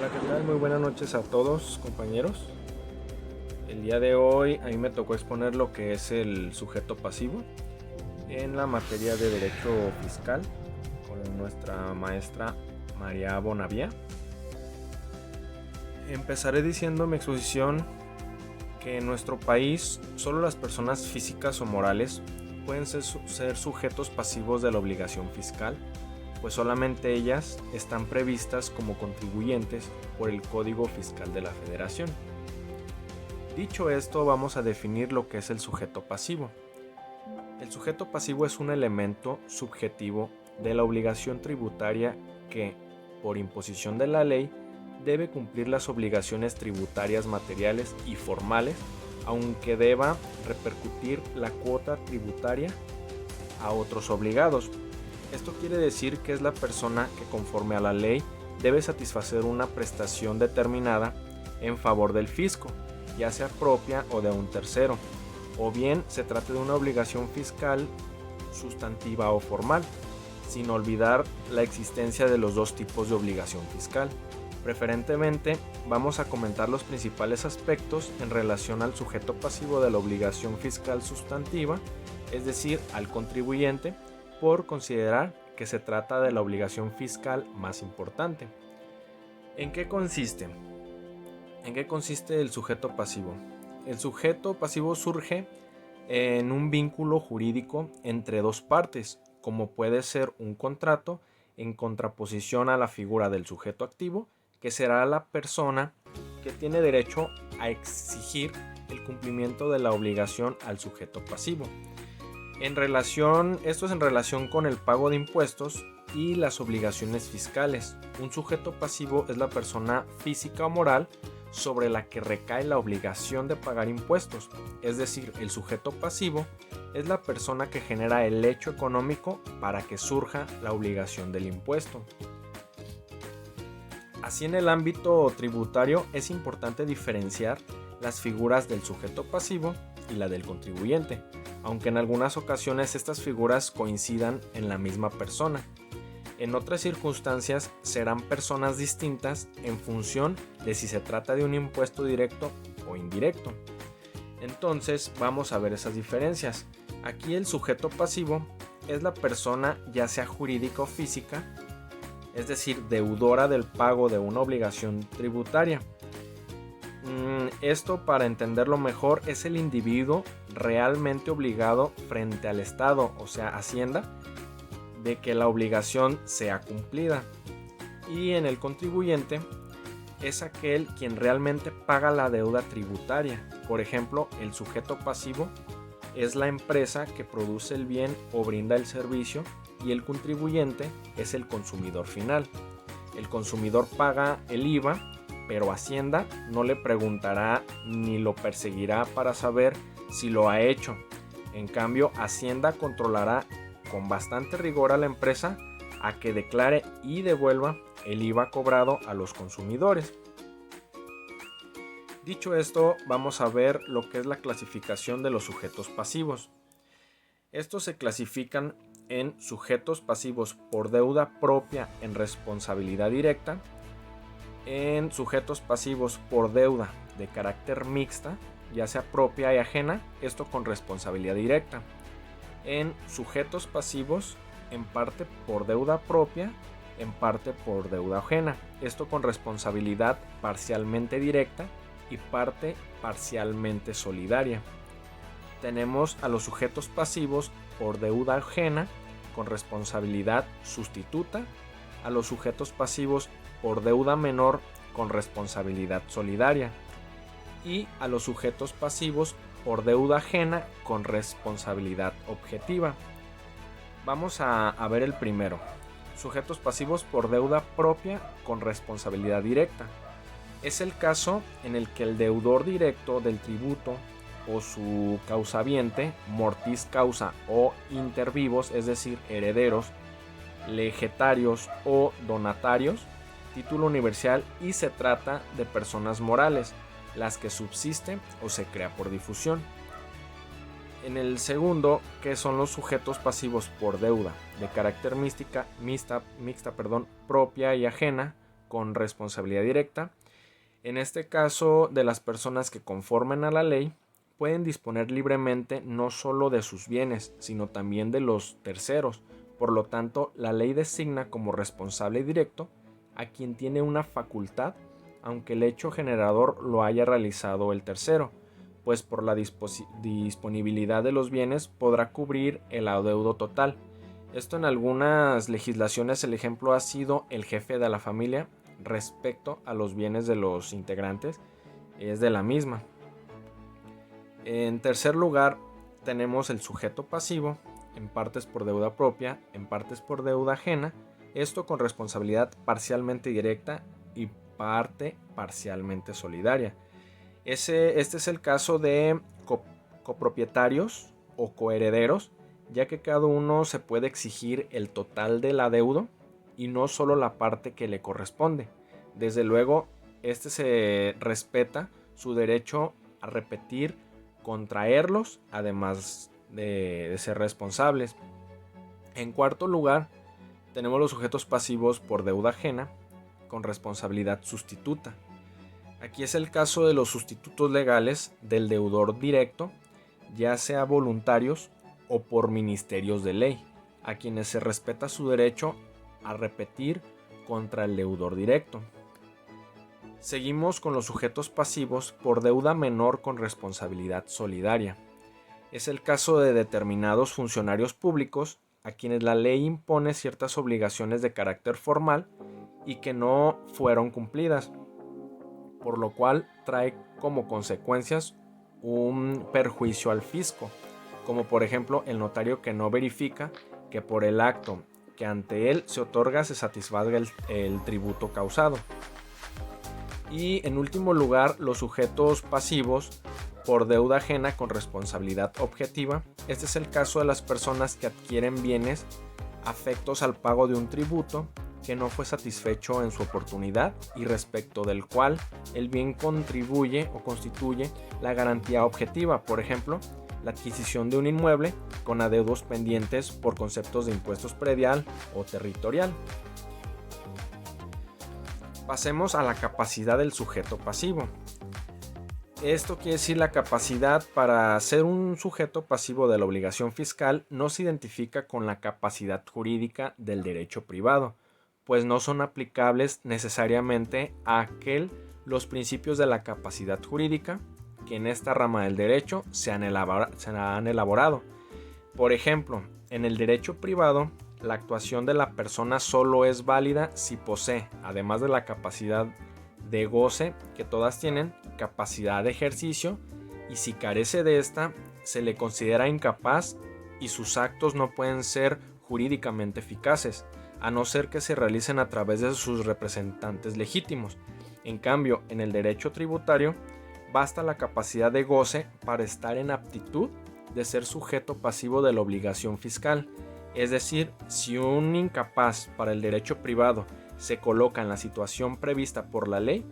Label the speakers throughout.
Speaker 1: Hola, ¿qué tal? Muy buenas noches a todos, compañeros. El día de hoy a mí me tocó exponer lo que es el sujeto pasivo en la materia de Derecho Fiscal con nuestra maestra María Bonavía. Empezaré diciendo en mi exposición que en nuestro país solo las personas físicas o morales pueden ser sujetos pasivos de la obligación fiscal, pues solamente ellas están previstas como contribuyentes por el Código Fiscal de la Federación. Dicho esto, vamos a definir lo que es el sujeto pasivo. El sujeto pasivo es un elemento subjetivo de la obligación tributaria que, por imposición de la ley, debe cumplir las obligaciones tributarias materiales y formales, aunque deba repercutir la cuota tributaria a otros obligados. Esto quiere decir que es la persona que, conforme a la ley, debe satisfacer una prestación determinada en favor del fisco, ya sea propia o de un tercero, o bien se trate de una obligación fiscal sustantiva o formal, sin olvidar la existencia de los dos tipos de obligación fiscal. Preferentemente, vamos a comentar los principales aspectos en relación al sujeto pasivo de la obligación fiscal sustantiva, es decir, al contribuyente, por considerar que se trata de la obligación fiscal más importante. ¿En qué consiste? ¿En qué consiste el sujeto pasivo? El sujeto pasivo surge en un vínculo jurídico entre dos partes, como puede ser un contrato, en contraposición a la figura del sujeto activo, que será la persona que tiene derecho a exigir el cumplimiento de la obligación al sujeto pasivo. Esto es en relación con el pago de impuestos y las obligaciones fiscales. Un sujeto pasivo es la persona física o moral sobre la que recae la obligación de pagar impuestos. Es decir, el sujeto pasivo es la persona que genera el hecho económico para que surja la obligación del impuesto. Así, en el ámbito tributario es importante diferenciar las figuras del sujeto pasivo y la del contribuyente, aunque en algunas ocasiones estas figuras coincidan en la misma persona. En otras circunstancias serán personas distintas en función de si se trata de un impuesto directo o indirecto. Entonces vamos a ver esas diferencias. Aquí el sujeto pasivo es la persona, ya sea jurídica o física, es decir, deudora del pago de una obligación tributaria. Esto, para entenderlo mejor, es el individuo realmente obligado frente al Estado, o sea, Hacienda, de que la obligación sea cumplida. Y en el contribuyente es aquel quien realmente paga la deuda tributaria. Por ejemplo, el sujeto pasivo es la empresa que produce el bien o brinda el servicio, y el contribuyente es el consumidor final. El consumidor paga el IVA, pero Hacienda no le preguntará ni lo perseguirá para saber si lo ha hecho. En cambio, Hacienda controlará con bastante rigor a la empresa a que declare y devuelva el IVA cobrado a los consumidores. Dicho esto, vamos a ver lo que es la clasificación de los sujetos pasivos. Estos se clasifican en sujetos pasivos por deuda propia en responsabilidad directa, en sujetos pasivos por deuda de carácter mixta, ya sea propia y ajena, esto con responsabilidad directa, en sujetos pasivos en parte por deuda propia, en parte por deuda ajena, esto con responsabilidad parcialmente directa y parte parcialmente solidaria. Tenemos a los sujetos pasivos por deuda ajena con responsabilidad sustituta, a los sujetos pasivos por deuda menor con responsabilidad solidaria, y a los sujetos pasivos por deuda ajena con responsabilidad objetiva. Vamos a ver el primero. Sujetos pasivos por deuda propia con responsabilidad directa. Es el caso en el que el deudor directo del tributo o su causaviente, mortis causa o inter vivos, es decir, herederos, legatarios o donatarios, título universal, y se trata de personas morales, las que subsisten o se crea por difusión. En el segundo, que son los sujetos pasivos por deuda de carácter mixta, propia y ajena, con responsabilidad directa. En este caso, de las personas que conformen a la ley pueden disponer libremente no solo de sus bienes, sino también de los terceros. Por lo tanto, la ley designa como responsable directo a quien tiene una facultad, aunque el hecho generador lo haya realizado el tercero, pues por la disponibilidad de los bienes podrá cubrir el adeudo total. Esto en algunas legislaciones el ejemplo ha sido el jefe de la familia respecto a los bienes de los integrantes es de la misma. En tercer lugar tenemos el sujeto pasivo, en partes por deuda propia, en partes por deuda ajena, esto con responsabilidad parcialmente directa y parte parcialmente solidaria. Este es el caso de copropietarios o coherederos, ya que cada uno se puede exigir el total del adeudo y no solo la parte que le corresponde. Desde luego, se respeta su derecho a repetir, contraerlos, además de ser responsables. En cuarto lugar, tenemos los sujetos pasivos por deuda ajena con responsabilidad sustituta. Aquí es el caso de los sustitutos legales del deudor directo, ya sea voluntarios o por ministerios de ley, a quienes se respeta su derecho a repetir contra el deudor directo. Seguimos con los sujetos pasivos por deuda menor con responsabilidad solidaria. Es el caso de determinados funcionarios públicos a quienes la ley impone ciertas obligaciones de carácter formal y que no fueron cumplidas, por lo cual trae como consecuencias un perjuicio al fisco, como por ejemplo el notario que no verifica que por el acto que ante él se otorga se satisfaga el tributo causado. Y en último lugar, los sujetos pasivos por deuda ajena con responsabilidad objetiva. Este es el caso de las personas que adquieren bienes afectos al pago de un tributo que no fue satisfecho en su oportunidad y respecto del cual el bien contribuye o constituye la garantía objetiva. Por ejemplo, la adquisición de un inmueble con adeudos pendientes por conceptos de impuestos predial o territorial. Pasemos a la capacidad del sujeto pasivo. Esto quiere decir la capacidad para ser un sujeto pasivo de la obligación fiscal no se identifica con la capacidad jurídica del derecho privado, pues no son aplicables necesariamente a los principios de la capacidad jurídica que en esta rama del derecho se han elaborado. Por ejemplo, en el derecho privado, la actuación de la persona solo es válida si posee, además de la capacidad de goce que todas tienen, capacidad de ejercicio, y si carece de esta, se le considera incapaz y sus actos no pueden ser jurídicamente eficaces, a no ser que se realicen a través de sus representantes legítimos. En cambio, en el derecho tributario, basta la capacidad de goce para estar en aptitud de ser sujeto pasivo de la obligación fiscal. Es decir, si un incapaz para el derecho privado se coloca en la situación prevista por la ley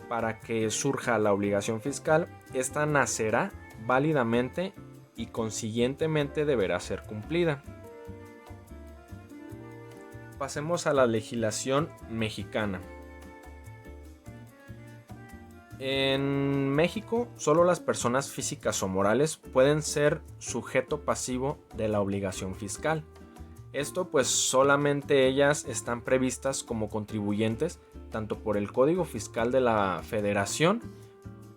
Speaker 1: para que surja la obligación fiscal, esta nacerá válidamente y consiguientemente deberá ser cumplida. Pasemos a la legislación mexicana. En México, solo las personas físicas o morales pueden ser sujeto pasivo de la obligación fiscal. Esto pues solamente ellas están previstas como contribuyentes tanto por el Código Fiscal de la Federación,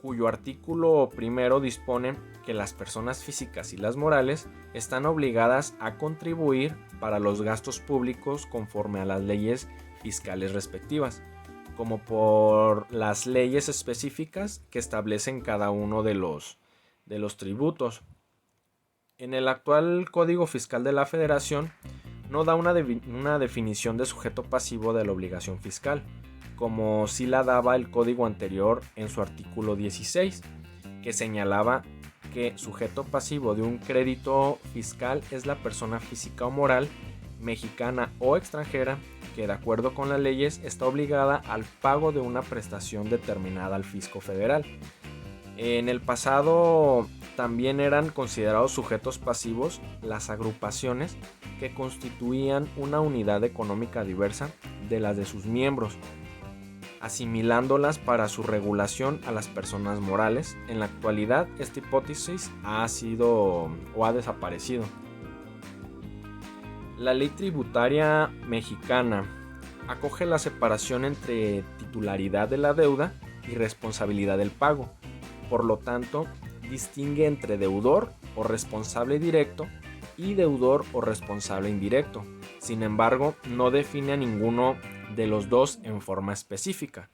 Speaker 1: cuyo artículo primero dispone que las personas físicas y las morales están obligadas a contribuir para los gastos públicos conforme a las leyes fiscales respectivas, como por las leyes específicas que establecen cada uno de los tributos. En el actual Código Fiscal de la Federación no da una definición de sujeto pasivo de la obligación fiscal, como sí la daba el código anterior en su artículo 16, que señalaba que sujeto pasivo de un crédito fiscal es la persona física o moral, mexicana o extranjera, que de acuerdo con las leyes está obligada al pago de una prestación determinada al fisco federal. En el pasado también eran considerados sujetos pasivos las agrupaciones que constituían una unidad económica diversa de las de sus miembros, asimilándolas para su regulación a las personas morales. En la actualidad, esta hipótesis ha sido o ha desaparecido. La ley tributaria mexicana acoge la separación entre titularidad de la deuda y responsabilidad del pago. Por lo tanto, distingue entre deudor o responsable directo y deudor o responsable indirecto. Sin embargo, no define a ninguno de los dos en forma específica.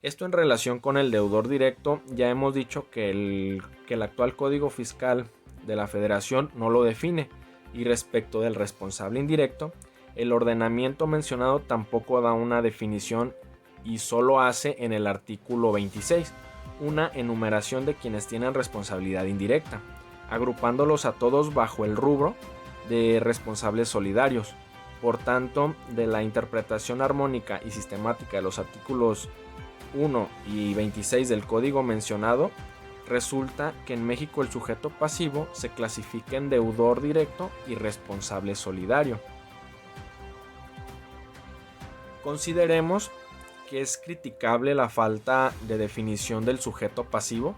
Speaker 1: Esto en relación con el deudor directo, ya hemos dicho que el actual Código Fiscal de la Federación no lo define, y respecto del responsable indirecto, el ordenamiento mencionado tampoco da una definición y solo hace en el artículo 26 una enumeración de quienes tienen responsabilidad indirecta, agrupándolos a todos bajo el rubro de responsables solidarios. Por tanto, de la interpretación armónica y sistemática de los artículos 1 y 26 del código mencionado, resulta que en México el sujeto pasivo se clasifica en deudor directo y responsable solidario. Consideremos que es criticable la falta de definición del sujeto pasivo,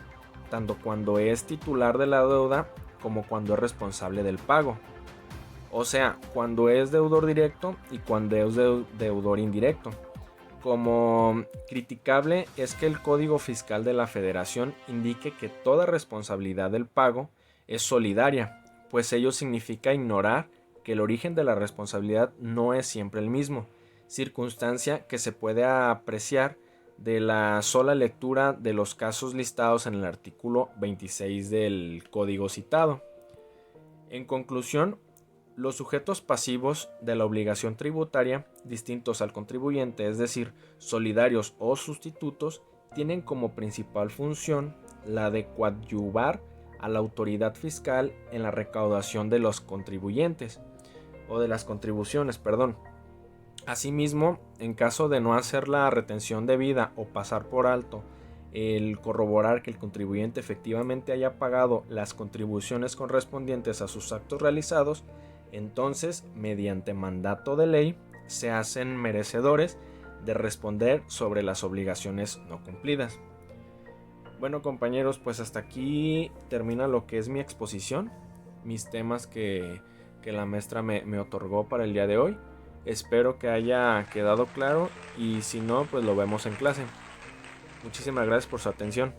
Speaker 1: tanto cuando es titular de la deuda como cuando es responsable del pago. O sea, cuando es deudor directo y cuando es deudor indirecto. Como criticable es que el Código Fiscal de la Federación indique que toda responsabilidad del pago es solidaria, pues ello significa ignorar que el origen de la responsabilidad no es siempre el mismo, circunstancia que se puede apreciar de la sola lectura de los casos listados en el artículo 26 del código citado. En conclusión, los sujetos pasivos de la obligación tributaria, distintos al contribuyente, es decir, solidarios o sustitutos, tienen como principal función la de coadyuvar a la autoridad fiscal en la recaudación de los contribuyentes, o de las contribuciones, Asimismo, en caso de no hacer la retención debida o pasar por alto el corroborar que el contribuyente efectivamente haya pagado las contribuciones correspondientes a sus actos realizados, entonces, mediante mandato de ley, se hacen merecedores de responder sobre las obligaciones no cumplidas. Bueno, compañeros, pues hasta aquí termina lo que es mi exposición, mis temas que la maestra me otorgó para el día de hoy. Espero que haya quedado claro y si no, pues lo vemos en clase. Muchísimas gracias por su atención.